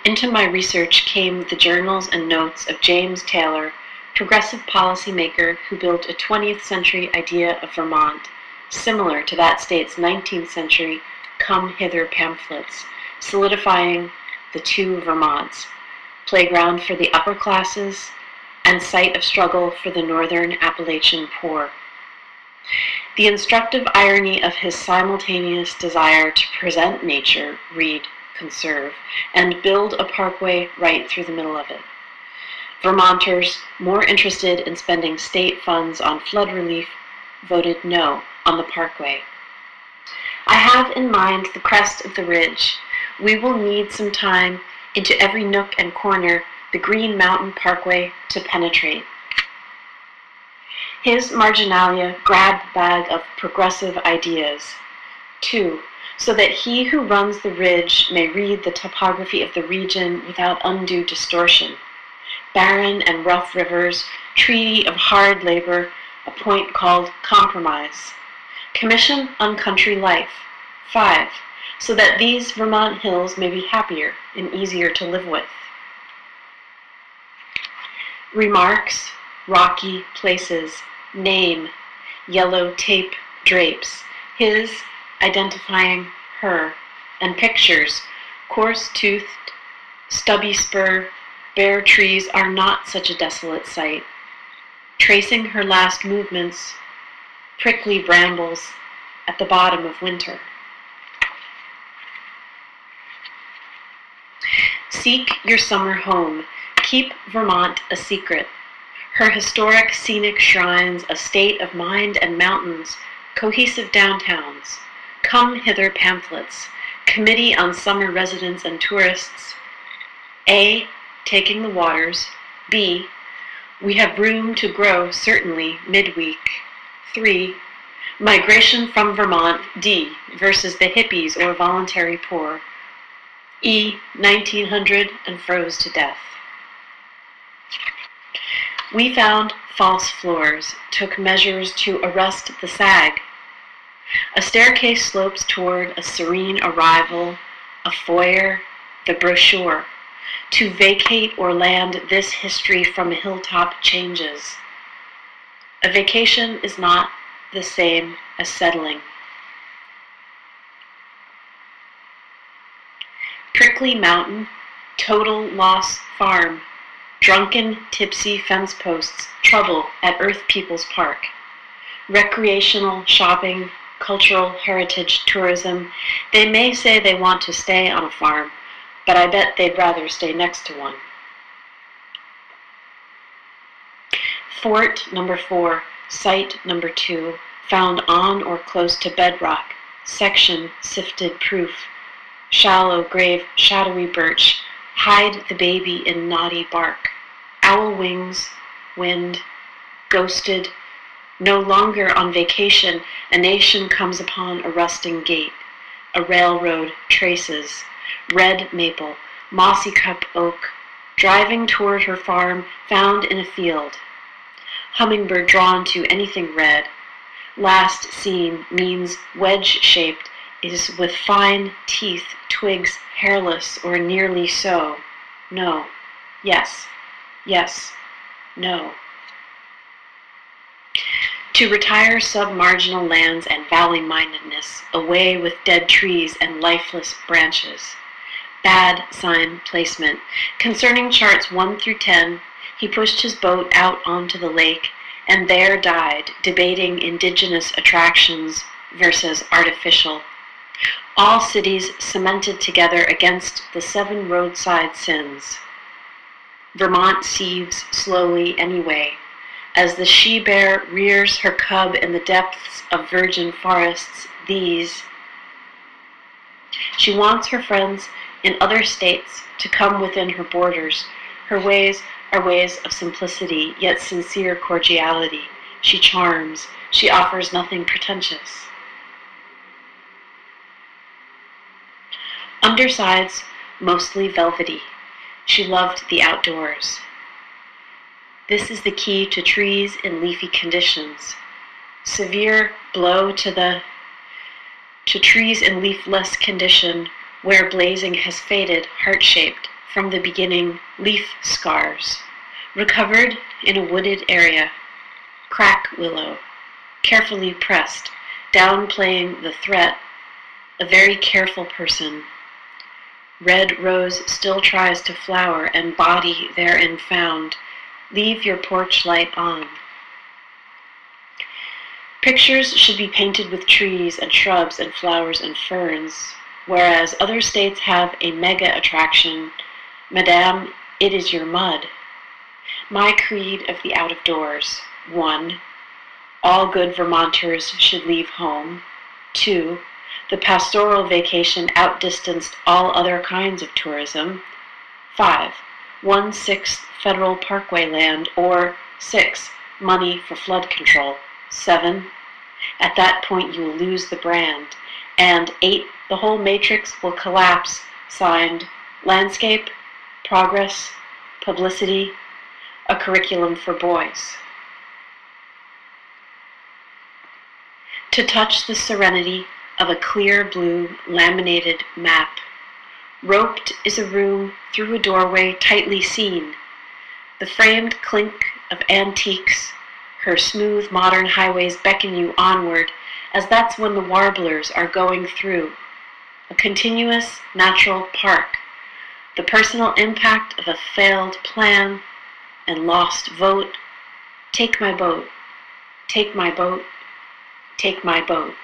Into my research came the journals and notes of James Taylor, progressive policymaker who built a 20th century idea of Vermont, similar to that state's 19th century Come Hither pamphlets, solidifying the two Vermonts, playground for the upper classes and site of struggle for the northern Appalachian poor. The instructive irony of his simultaneous desire to present nature, read, conserve, and build a parkway right through the middle of it. Vermonters more interested in spending state funds on flood relief voted no on the parkway. I have in mind the crest of the ridge. We will need some time into every nook and corner the Green Mountain Parkway to penetrate. His marginalia grabbed the bag of progressive ideas. 2. So that he who runs the ridge may read the topography of the region without undue distortion. Barren and rough rivers, treaty of hard labor, a point called compromise. Commission on country life. 5. So that these Vermont hills may be happier and easier to live with. Remarks, rocky places, name, yellow tape drapes, his identifying her, and pictures, coarse-toothed, stubby spur, bare trees are not such a desolate sight. Tracing her last movements, prickly brambles at the bottom of winter. Seek your summer home. Keep Vermont a secret. Her historic scenic shrines, a state of mind and mountains, cohesive downtowns, Come Hither pamphlets, Committee on Summer Residents and Tourists. A. Taking the waters. B. We have room to grow, certainly, midweek. 3. Migration from Vermont. D. Versus the hippies or voluntary poor. E. 1900 and froze to death. We found false floors, took measures to arrest the sag. A staircase slopes toward a serene arrival, a foyer, the brochure. To vacate or land this history from a hilltop changes. A vacation is not the same as settling. Prickly Mountain, total loss farm. Drunken, tipsy fence posts, trouble at Earth People's Park. Recreational shopping, cultural heritage tourism. They may say they want to stay on a farm, but I bet they'd rather stay next to one. Fort number 4, site number 2, found on or close to bedrock, section sifted proof, shallow grave, shadowy birch, hide the baby in knotty bark, owl wings, wind, ghosted, no longer on vacation, a nation comes upon a rusting gate, a railroad traces, red maple, mossy cup oak, driving toward her farm, found in a field. Hummingbird drawn to anything red. Last seen means wedge-shaped, is with fine teeth, twigs hairless or nearly so. No. Yes. Yes. No. To retire sub-marginal lands and valley-mindedness, away with dead trees and lifeless branches. Bad sign placement. Concerning charts 1 through 10, he pushed his boat out onto the lake and there died, debating indigenous attractions versus artificial. All cities cemented together against the 7 roadside sins. Vermont sieves slowly anyway, as the she-bear rears her cub in the depths of virgin forests. She wants her friends in other states to come within her borders. Her ways are ways of simplicity, yet sincere cordiality. She charms. She offers nothing pretentious. Undersides, mostly velvety. She loved the outdoors. This is the key to trees in leafy conditions. Severe blow to trees in leafless condition, where blazing has faded, heart-shaped, from the beginning leaf scars, recovered in a wooded area, crack willow, carefully pressed, downplaying the threat, a very careful person. Red rose still tries to flower and body therein found, leave your porch light on. Pictures should be painted with trees and shrubs and flowers and ferns, whereas other states have a mega attraction, Madame, it is your mud. My creed of the out-of-doors: 1. All good Vermonters should leave home. 2. The pastoral vacation outdistanced all other kinds of tourism. 5. 1/6 federal parkway land, or 6. Money for flood control. 7. At that point you will lose the brand. And 8. The whole matrix will collapse. Signed, Landscape, Progress, Publicity, a curriculum for boys. To touch the serenity of a clear blue laminated map. Roped is a room through a doorway tightly seen. The framed clink of antiques, her smooth modern highways beckon you onward, as that's when the warblers are going through. A continuous natural park, the personal impact of a failed plan and lost vote. Take my boat, take my boat, take my boat.